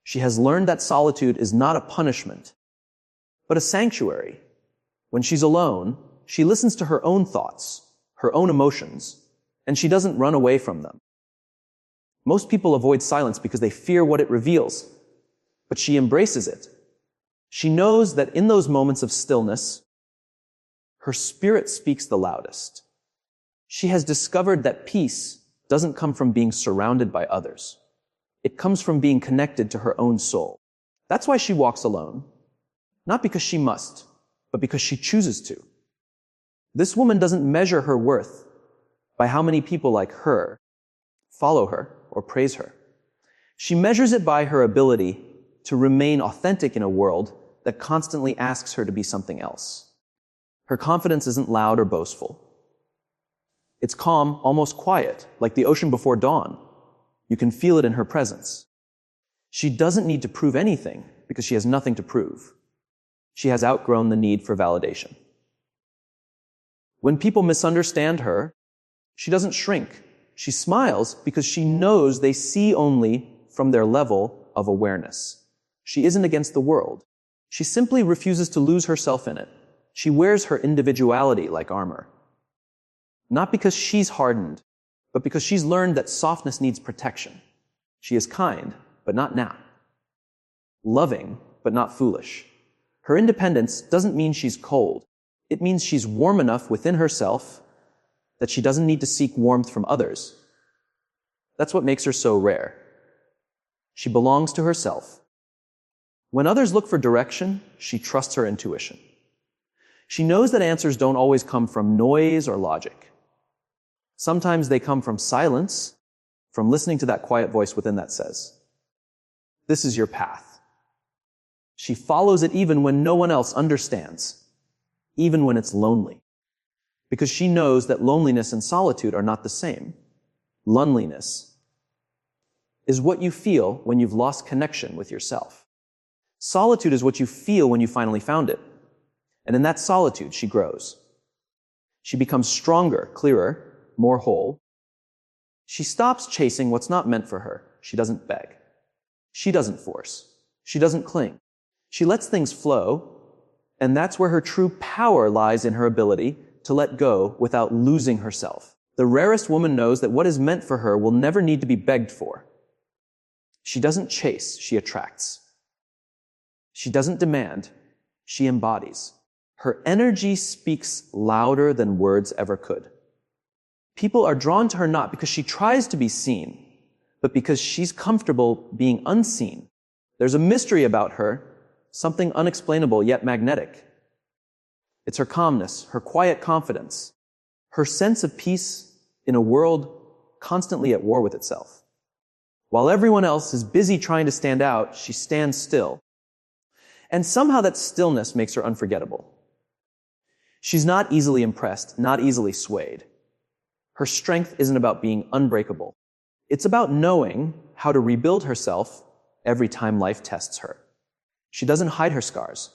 She has learned that solitude is not a punishment, but a sanctuary. When she's alone, she listens to her own thoughts, her own emotions, and she doesn't run away from them. Most people avoid silence because they fear what it reveals, but she embraces it. She knows that in those moments of stillness, her spirit speaks the loudest. She has discovered that peace doesn't come from being surrounded by others. It comes from being connected to her own soul. That's why she walks alone, not because she must, but because she chooses to. This woman doesn't measure her worth by how many people like her follow her or praise her. She measures it by her ability to remain authentic in a world that constantly asks her to be something else. Her confidence isn't loud or boastful. It's calm, almost quiet, like the ocean before dawn. You can feel it in her presence. She doesn't need to prove anything because she has nothing to prove. She has outgrown the need for validation. When people misunderstand her, she doesn't shrink. She smiles because she knows they see only from their level of awareness. She isn't against the world. She simply refuses to lose herself in it. She wears her individuality like armor. Not because she's hardened, but because she's learned that softness needs protection. She is kind, but not now. Loving, but not foolish. Her independence doesn't mean she's cold. It means she's warm enough within herself that she doesn't need to seek warmth from others. That's what makes her so rare. She belongs to herself. When others look for direction, she trusts her intuition. She knows that answers don't always come from noise or logic. Sometimes they come from silence, from listening to that quiet voice within that says, "This is your path." She follows it even when no one else understands, even when it's lonely, because she knows that loneliness and solitude are not the same. Loneliness is what you feel when you've lost connection with yourself. Solitude is what you feel when you finally found it. And in that solitude, she grows. She becomes stronger, clearer, more whole. She stops chasing what's not meant for her. She doesn't beg. She doesn't force. She doesn't cling. She lets things flow, and that's where her true power lies, in her ability to let go without losing herself. The rarest woman knows that what is meant for her will never need to be begged for. She doesn't chase, she attracts. She doesn't demand, she embodies. Her energy speaks louder than words ever could. People are drawn to her not because she tries to be seen, but because she's comfortable being unseen. There's a mystery about her, something unexplainable yet magnetic. It's her calmness, her quiet confidence, her sense of peace in a world constantly at war with itself. While everyone else is busy trying to stand out, she stands still. And somehow that stillness makes her unforgettable. She's not easily impressed, not easily swayed. Her strength isn't about being unbreakable. It's about knowing how to rebuild herself every time life tests her. She doesn't hide her scars.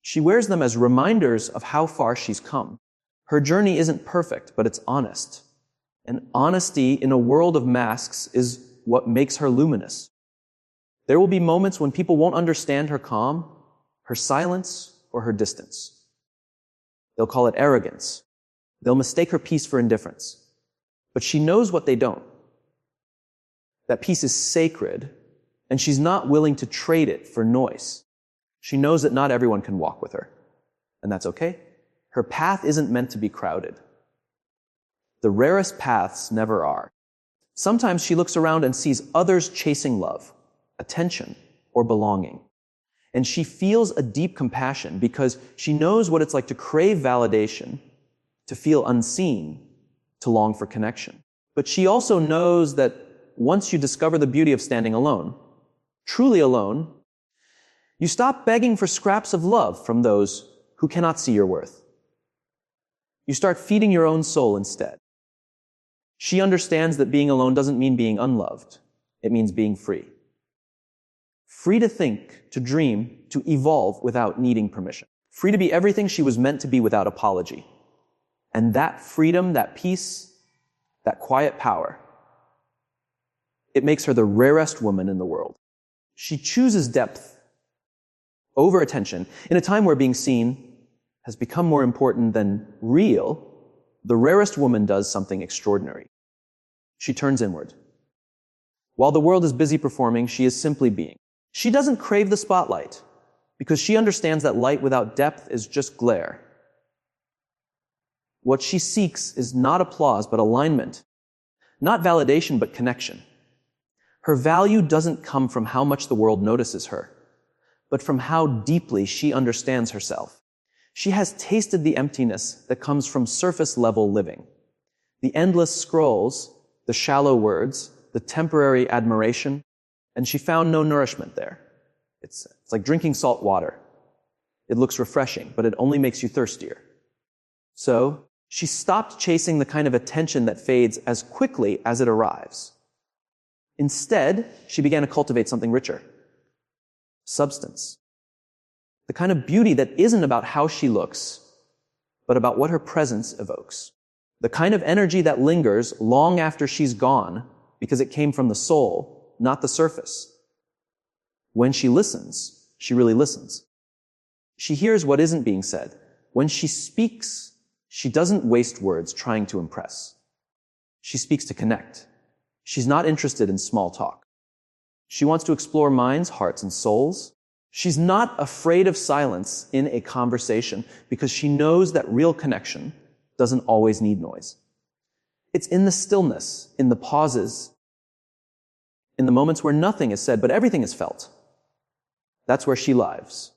She wears them as reminders of how far she's come. Her journey isn't perfect, but it's honest. And honesty in a world of masks is what makes her luminous. There will be moments when people won't understand her calm, her silence, or her distance. They'll call it arrogance. They'll mistake her peace for indifference. But she knows what they don't. That peace is sacred, and she's not willing to trade it for noise. She knows that not everyone can walk with her, and that's okay. Her path isn't meant to be crowded. The rarest paths never are. Sometimes she looks around and sees others chasing love, attention, or belonging. And she feels a deep compassion because she knows what it's like to crave validation, to feel unseen, to long for connection. But she also knows that once you discover the beauty of standing alone, truly alone, you stop begging for scraps of love from those who cannot see your worth. You start feeding your own soul instead. She understands that being alone doesn't mean being unloved. It means being free. Free to think, to dream, to evolve without needing permission. Free to be everything she was meant to be without apology. And that freedom, that peace, that quiet power, it makes her the rarest woman in the world. She chooses depth over attention. In a time where being seen has become more important than real, the rarest woman does something extraordinary. She turns inward. While the world is busy performing, she is simply being. She doesn't crave the spotlight because she understands that light without depth is just glare. What she seeks is not applause, but alignment. Not validation, but connection. Her value doesn't come from how much the world notices her, but from how deeply she understands herself. She has tasted the emptiness that comes from surface-level living. The endless scrolls, the shallow words, the temporary admiration, and she found no nourishment there. It's like drinking salt water. It looks refreshing, but it only makes you thirstier. So, she stopped chasing the kind of attention that fades as quickly as it arrives. Instead, she began to cultivate something richer. Substance. The kind of beauty that isn't about how she looks, but about what her presence evokes. The kind of energy that lingers long after she's gone because it came from the soul, not the surface. When she listens, she really listens. She hears what isn't being said. When she speaks, she doesn't waste words trying to impress. She speaks to connect. She's not interested in small talk. She wants to explore minds, hearts, and souls. She's not afraid of silence in a conversation because she knows that real connection doesn't always need noise. It's in the stillness, in the pauses, in the moments where nothing is said, but everything is felt. That's where she lives.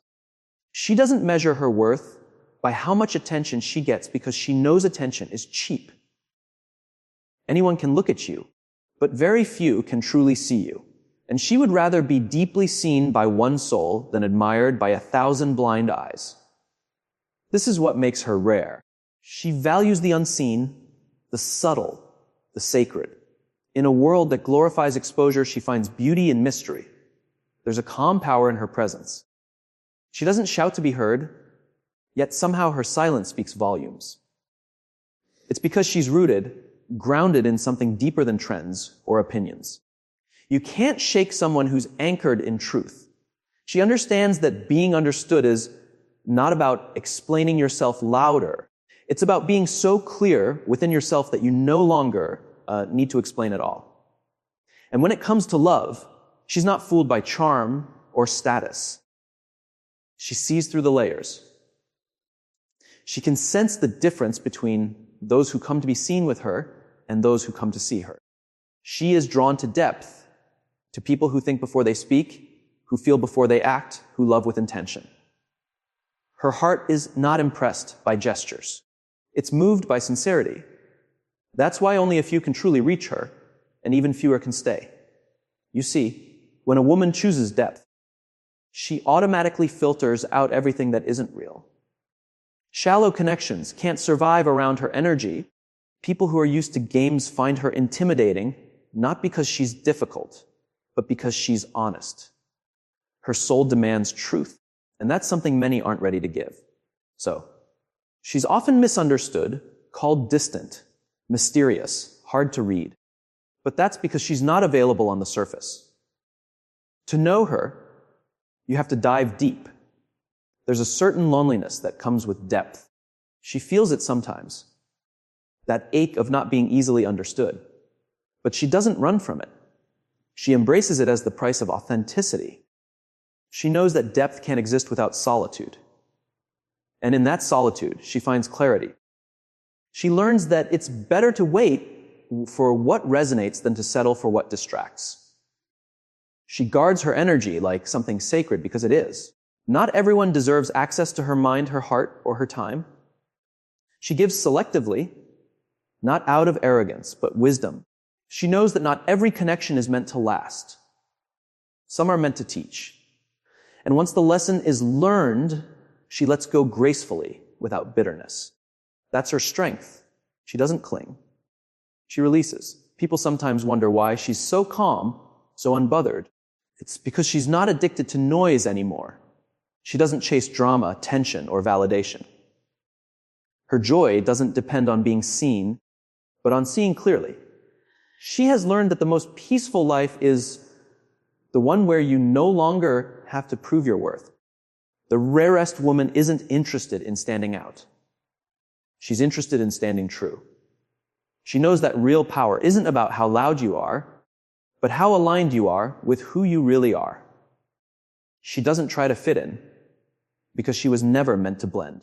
She doesn't measure her worth by how much attention she gets because she knows attention is cheap. Anyone can look at you, but very few can truly see you. And she would rather be deeply seen by one soul than admired by 1,000 blind eyes. This is what makes her rare. She values the unseen, the subtle, the sacred. In a world that glorifies exposure, she finds beauty in mystery. There's a calm power in her presence. She doesn't shout to be heard, yet somehow her silence speaks volumes. It's because she's rooted, grounded in something deeper than trends or opinions. You can't shake someone who's anchored in truth. She understands that being understood is not about explaining yourself louder. It's about being so clear within yourself that you no longer need to explain at all. And when it comes to love, she's not fooled by charm or status. She sees through the layers. She can sense the difference between those who come to be seen with her and those who come to see her. She is drawn to depth, to people who think before they speak, who feel before they act, who love with intention. Her heart is not impressed by gestures. It's moved by sincerity. That's why only a few can truly reach her, and even fewer can stay. You see, when a woman chooses depth, she automatically filters out everything that isn't real. Shallow connections can't survive around her energy. People who are used to games find her intimidating, not because she's difficult, but because she's honest. Her soul demands truth, and that's something many aren't ready to give. So, she's often misunderstood, called distant, mysterious, hard to read. But that's because she's not available on the surface. To know her, you have to dive deep. There's a certain loneliness that comes with depth. She feels it sometimes, that ache of not being easily understood. But she doesn't run from it. She embraces it as the price of authenticity. She knows that depth can't exist without solitude. And in that solitude, she finds clarity. She learns that it's better to wait for what resonates than to settle for what distracts. She guards her energy like something sacred because it is. Not everyone deserves access to her mind, her heart, or her time. She gives selectively, not out of arrogance, but wisdom. She knows that not every connection is meant to last. Some are meant to teach. And once the lesson is learned, she lets go gracefully without bitterness. That's her strength. She doesn't cling. She releases. People sometimes wonder why she's so calm, so unbothered. It's because she's not addicted to noise anymore. She doesn't chase drama, tension, or validation. Her joy doesn't depend on being seen, but on seeing clearly. She has learned that the most peaceful life is the one where you no longer have to prove your worth. The rarest woman isn't interested in standing out. She's interested in standing true. She knows that real power isn't about how loud you are, but how aligned you are with who you really are. She doesn't try to fit in, because she was never meant to blend.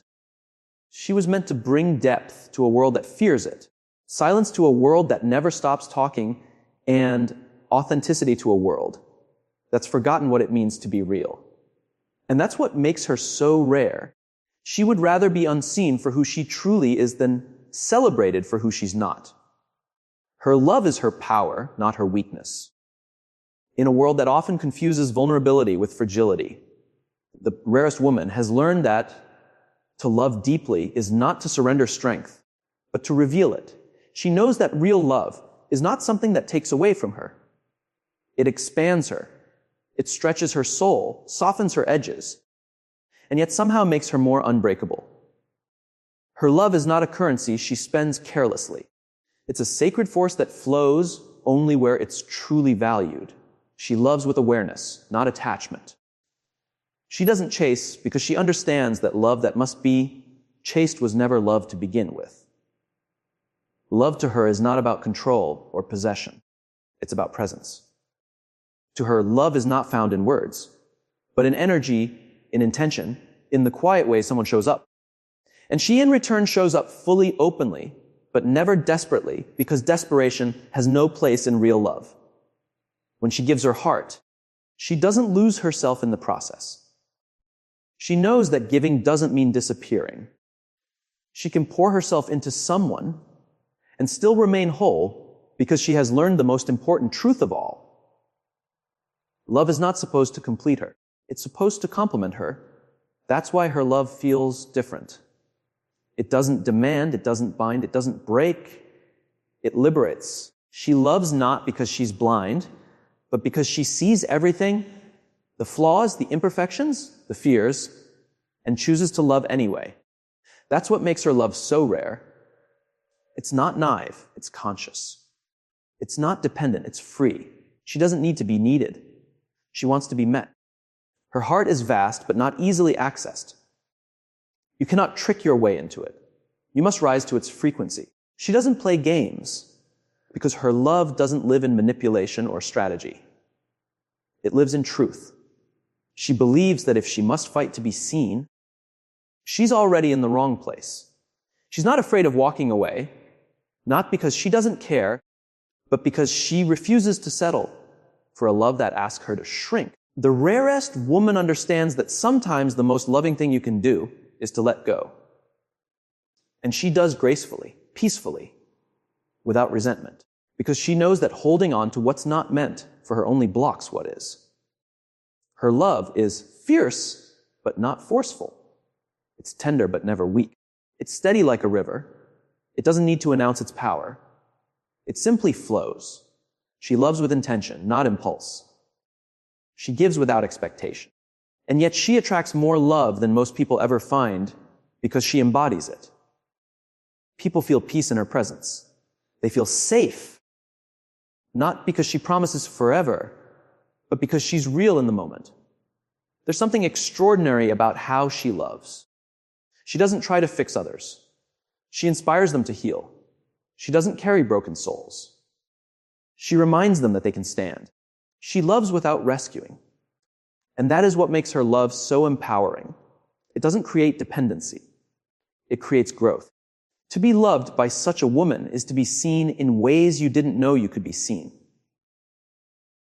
She was meant to bring depth to a world that fears it, silence to a world that never stops talking, and authenticity to a world that's forgotten what it means to be real. And that's what makes her so rare. She would rather be unseen for who she truly is than celebrated for who she's not. Her love is her power, not her weakness. In a world that often confuses vulnerability with fragility, the rarest woman has learned that to love deeply is not to surrender strength, but to reveal it. She knows that real love is not something that takes away from her. It expands her. It stretches her soul, softens her edges, and yet somehow makes her more unbreakable. Her love is not a currency she spends carelessly. It's a sacred force that flows only where it's truly valued. She loves with awareness, not attachment. She doesn't chase because she understands that love that must be chased was never love to begin with. Love to her is not about control or possession. It's about presence. To her, love is not found in words, but in energy, in intention, in the quiet way someone shows up. And she in return shows up fully, openly, but never desperately, because desperation has no place in real love. When she gives her heart, she doesn't lose herself in the process. She knows that giving doesn't mean disappearing. She can pour herself into someone and still remain whole because she has learned the most important truth of all. Love is not supposed to complete her. It's supposed to complement her. That's why her love feels different. It doesn't demand, it doesn't bind, it doesn't break. It liberates. She loves not because she's blind, but because she sees everything, the flaws, the imperfections, the fears, and chooses to love anyway. That's what makes her love so rare. It's not naive, it's conscious. It's not dependent, it's free. She doesn't need to be needed. She wants to be met. Her heart is vast, but not easily accessed. You cannot trick your way into it. You must rise to its frequency. She doesn't play games because her love doesn't live in manipulation or strategy. It lives in truth. She believes that if she must fight to be seen, she's already in the wrong place. She's not afraid of walking away, not because she doesn't care, but because she refuses to settle for a love that asks her to shrink. The rarest woman understands that sometimes the most loving thing you can do is to let go. And she does gracefully, peacefully, without resentment, because she knows that holding on to what's not meant for her only blocks what is. Her love is fierce, but not forceful. It's tender, but never weak. It's steady like a river. It doesn't need to announce its power. It simply flows. She loves with intention, not impulse. She gives without expectation. And yet she attracts more love than most people ever find because she embodies it. People feel peace in her presence. They feel safe, not because she promises forever, but because she's real in the moment. There's something extraordinary about how she loves. She doesn't try to fix others. She inspires them to heal. She doesn't carry broken souls. She reminds them that they can stand. She loves without rescuing. And that is what makes her love so empowering. It doesn't create dependency. It creates growth. To be loved by such a woman is to be seen in ways you didn't know you could be seen.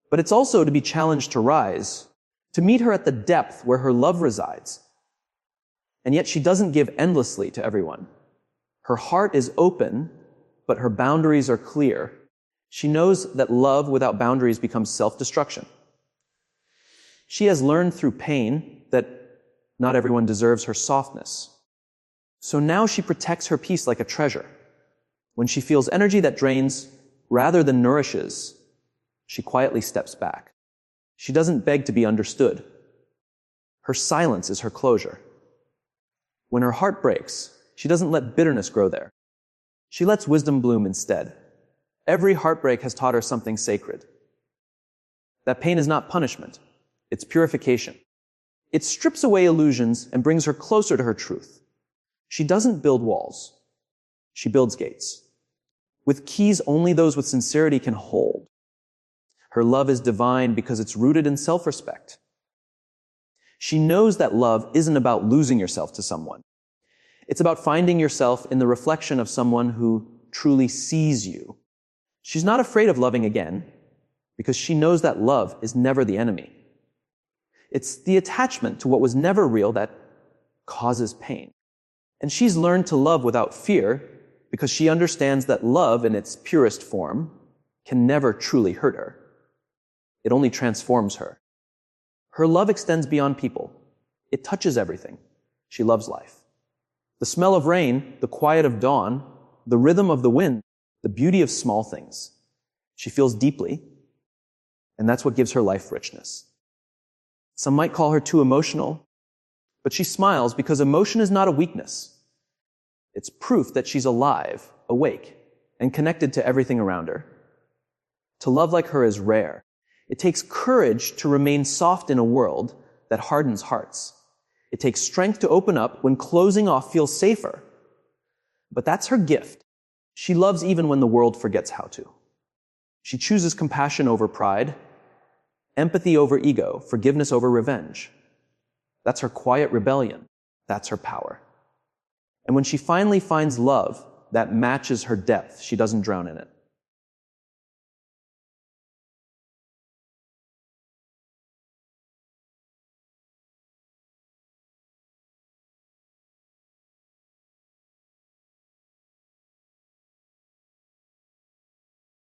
But it's also to be challenged to rise, to meet her at the depth where her love resides. And yet she doesn't give endlessly to everyone. Her heart is open, but her boundaries are clear. She knows that love without boundaries becomes self-destruction. She has learned through pain that not everyone deserves her softness. So now she protects her peace like a treasure. When she feels energy that drains rather than nourishes, she quietly steps back. She doesn't beg to be understood. Her silence is her closure. When her heart breaks, she doesn't let bitterness grow there. She lets wisdom bloom instead. Every heartbreak has taught her something sacred. that pain is not punishment. It's purification. It strips away illusions and brings her closer to her truth. She doesn't build walls. She builds gates. With keys only those with sincerity can hold. Her love is divine because it's rooted in self-respect. She knows that love isn't about losing yourself to someone. It's about finding yourself in the reflection of someone who truly sees you. She's not afraid of loving again because she knows that love is never the enemy. It's the attachment to what was never real that causes pain. And she's learned to love without fear because she understands that love in its purest form can never truly hurt her. It only transforms her. Her love extends beyond people. It touches everything. She loves life. The smell of rain, the quiet of dawn, the rhythm of the wind, the beauty of small things. She feels deeply, and that's what gives her life richness. Some might call her too emotional, but she smiles because emotion is not a weakness. It's proof that she's alive, awake, and connected to everything around her. To love like her is rare. It takes courage to remain soft in a world that hardens hearts. It takes strength to open up when closing off feels safer. But that's her gift. She loves even when the world forgets how to. She chooses compassion over pride, empathy over ego, forgiveness over revenge. That's her quiet rebellion. That's her power. And when she finally finds love that matches her depth, she doesn't drown in it.